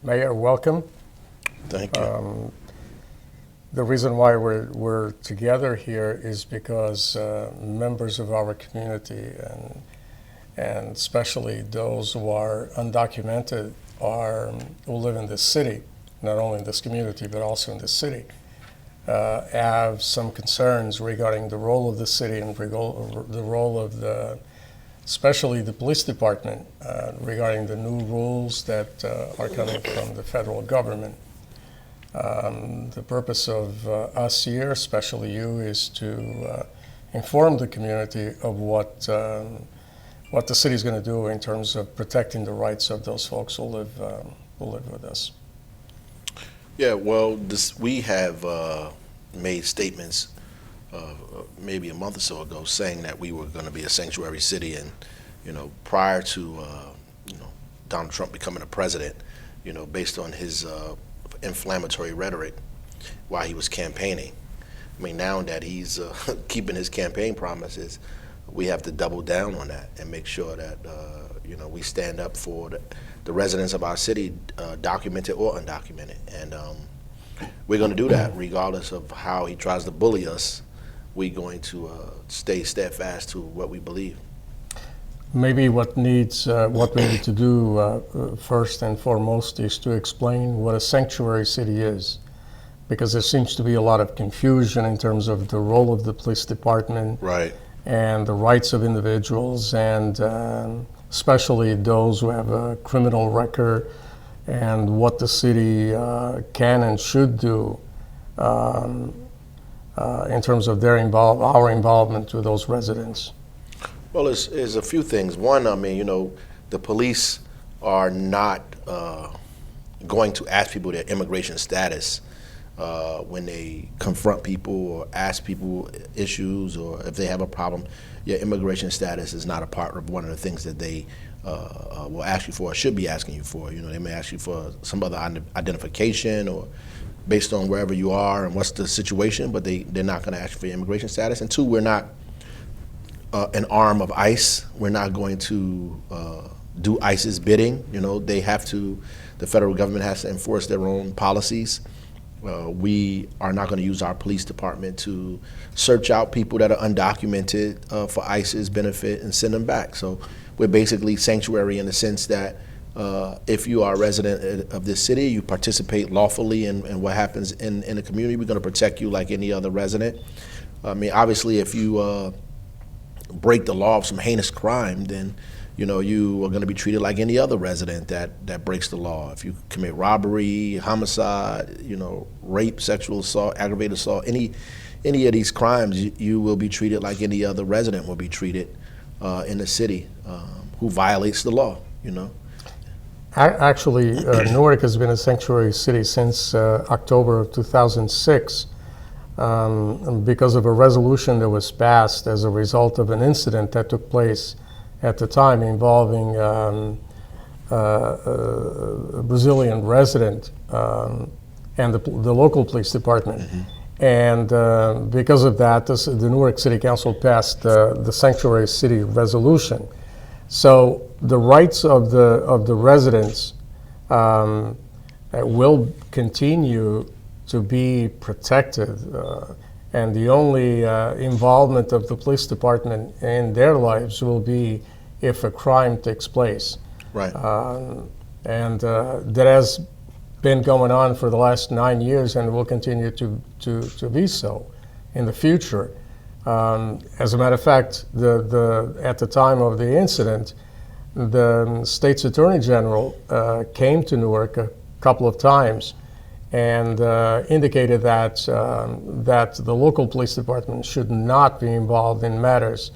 Mayor, welcome. Thank you. The reason why we're together here is because members of our community and especially those who are undocumented who live in this city, not only in this community but also in this city, have some concerns regarding the role of the city and the role of especially the police department regarding the new rules that are coming from the federal government. The purpose of us here, especially you, is to inform the community of what the city is going to do in terms of protecting the rights of those folks who live with us. Yeah, well, we have made statements maybe a month or so ago saying that we were going to be a sanctuary city, and prior to Donald Trump becoming a president, based on his inflammatory rhetoric while he was campaigning. I mean, now that he's keeping his campaign promises, we have to double down on that and make sure that we stand up for the residents of our city, documented or undocumented. And we're going to do that regardless of how he tries to bully us. We're going to stay steadfast to what we believe. Maybe what we need to do first and foremost is to explain what a sanctuary city is, because there seems to be a lot of confusion in terms of the role of the police department, right, and the rights of individuals, and especially those who have a criminal record, and what the city can and should do in terms of our involvement with those residents. Well, there's a few things. One, I mean, the police are not going to ask people their immigration status when they confront people or ask people issues, or if they have a problem. Your immigration status is not a part of one of the things that they will ask you for or should be asking you for. They may ask you for some other identification or based on wherever you are and what's the situation, but they're not going to ask you for your immigration status. And two, we're not an arm of ICE. We're not going to do ICE's bidding. The federal government has to enforce their own policies. We are not going to use our police department to search out people that are undocumented for ICE's benefit and send them back. So we're basically sanctuary in the sense that if you are a resident of this city, you participate lawfully in what happens in the community, we're going to protect you like any other resident. I mean, obviously, if you break the law of some heinous crime, then you are going to be treated like any other resident that breaks the law. If you commit robbery, homicide, rape, sexual assault, aggravated assault, any of these crimes, you will be treated like any other resident will be treated in the city who violates the law. Actually, Newark has been a sanctuary city since October of 2006. Because of a resolution that was passed as a result of an incident that took place at the time involving a Brazilian resident and the local police department. Mm-hmm. And because of that, the Newark City Council passed the Sanctuary City resolution. So the rights of the residents will continue to be protected, and the only involvement of the police department in their lives will be if a crime takes place. Right. And that has been going on for the last 9 years and will continue to be so in the future. As a matter of fact, at the time of the incident, the state's attorney general came to Newark a couple of times and indicated that the local police department should not be involved in matters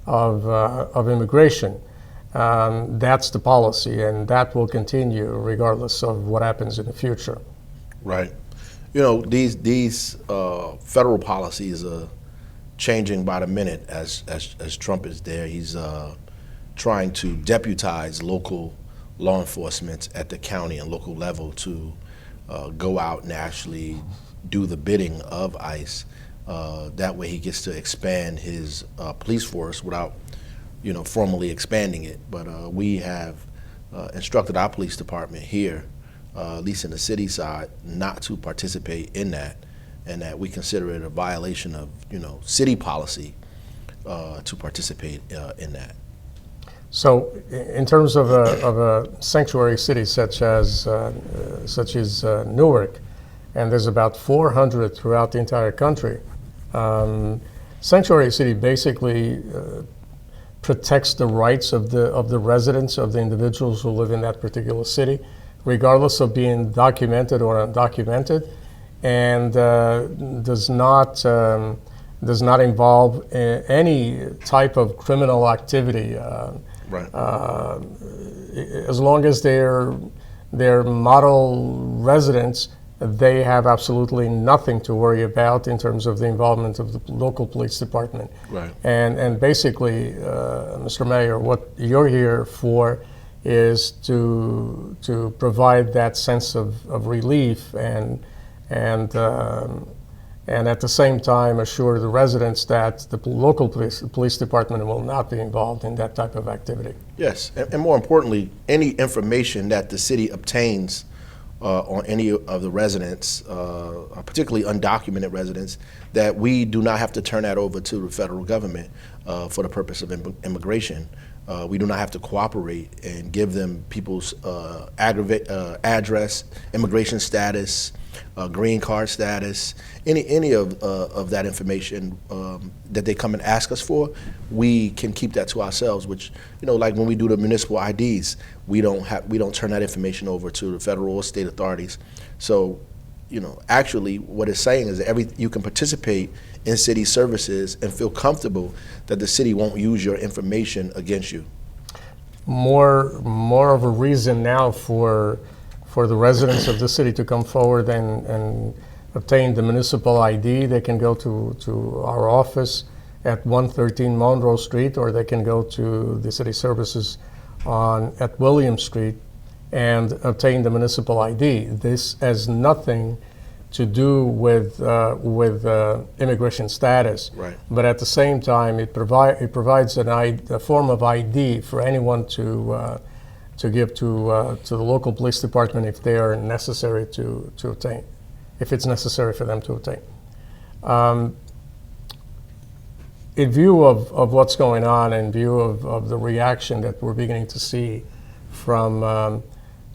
of immigration. That's the policy, and that will continue regardless of what happens in the future. Right. These federal policies are changing by the minute as Trump is there. He's trying to deputize local law enforcement at the county and local level to go out and actually do the bidding of ICE. That way he gets to expand his police force without, formally expanding it. But we have instructed our police department here at least in the city side, not to participate in that, and that we consider it a violation of, city policy to participate in that. So, in terms of a sanctuary city such as Newark, and there's about 400 throughout the entire country, sanctuary city basically protects the rights of the residents, of the individuals who live in that particular city, regardless of being documented or undocumented, and does not involve any type of criminal activity. Right. As long as they're model residents, they have absolutely nothing to worry about in terms of the involvement of the local police department. Right. And basically, Mr. Mayor, what you're here for is to provide that sense of relief and at the same time assure the residents that the local police department will not be involved in that type of activity. Yes, and more importantly, any information that the city obtains on any of the residents, particularly undocumented residents, that we do not have to turn that over to the federal government for the purpose of immigration. We do not have to cooperate and give them people's address, immigration status, green card status, any of that information that they come and ask us for. We can keep that to ourselves. Which, like when we do the municipal IDs, we don't turn that information over to the federal or state authorities. So, actually, what it's saying is that you can participate in city services and feel comfortable that the city won't use your information against you. More of a reason now for the residents of the city to come forward and obtain the municipal ID. They can go to our office at 113 Monroe Street, or they can go to the city services at William Street and obtain the municipal ID. This has nothing to do with immigration status, right. But at the same time, it provides a form of ID for anyone to give to the local police department if they are necessary to obtain, if it's necessary for them to obtain. In view of what's going on, in view of the reaction that we're beginning to see from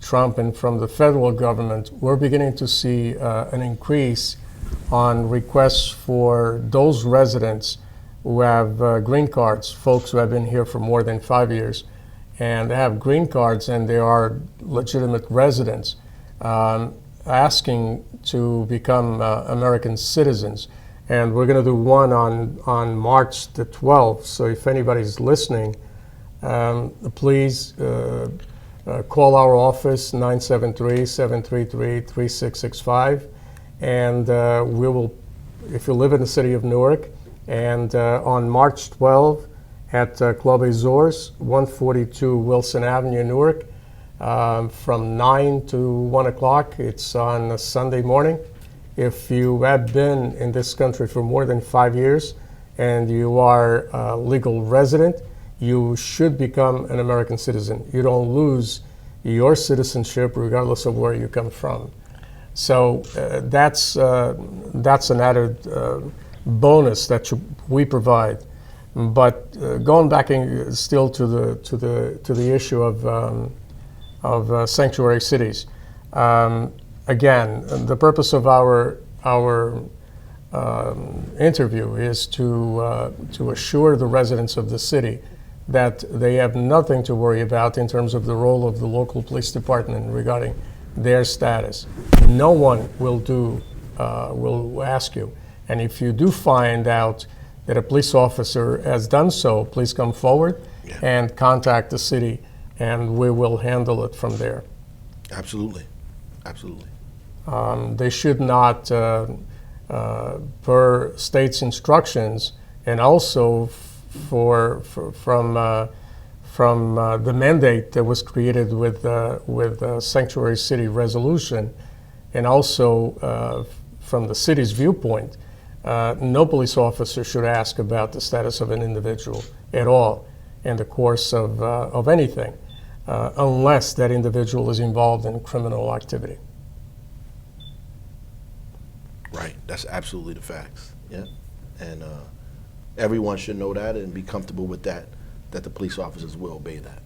Trump and from the federal government, we're beginning to see an increase on requests for those residents who have green cards, folks who have been here for more than 5 years, and they have green cards and they are legitimate residents, asking to become American citizens. And we're going to do one on March the 12th. So if anybody's listening, please call our office, 973-733-3665. And we will, if you live in the city of Newark, and on March 12th at Club Azores, 142 Wilson Avenue, Newark, from 9 to 1 o'clock. It's on a Sunday morning. If you have been in this country for more than 5 years and you are a legal resident, you should become an American citizen. You don't lose your citizenship regardless of where you come from. So that's an added bonus that we provide. But going back still to the issue of sanctuary cities. Again, the purpose of our interview is to assure the residents of the city that they have nothing to worry about in terms of the role of the local police department regarding their status. No one will ask you. And if you do find out that a police officer has done so, please come forward and contact the city, and we will handle it from there. Absolutely. Absolutely. They should not, per state's instructions, and also from the mandate that was created with Sanctuary City resolution, and also from the city's viewpoint, no police officer should ask about the status of an individual at all in the course of anything. unless that individual is involved in criminal activity. Right. That's absolutely the facts. Yeah. And everyone should know that and be comfortable with that, that the police officers will obey that.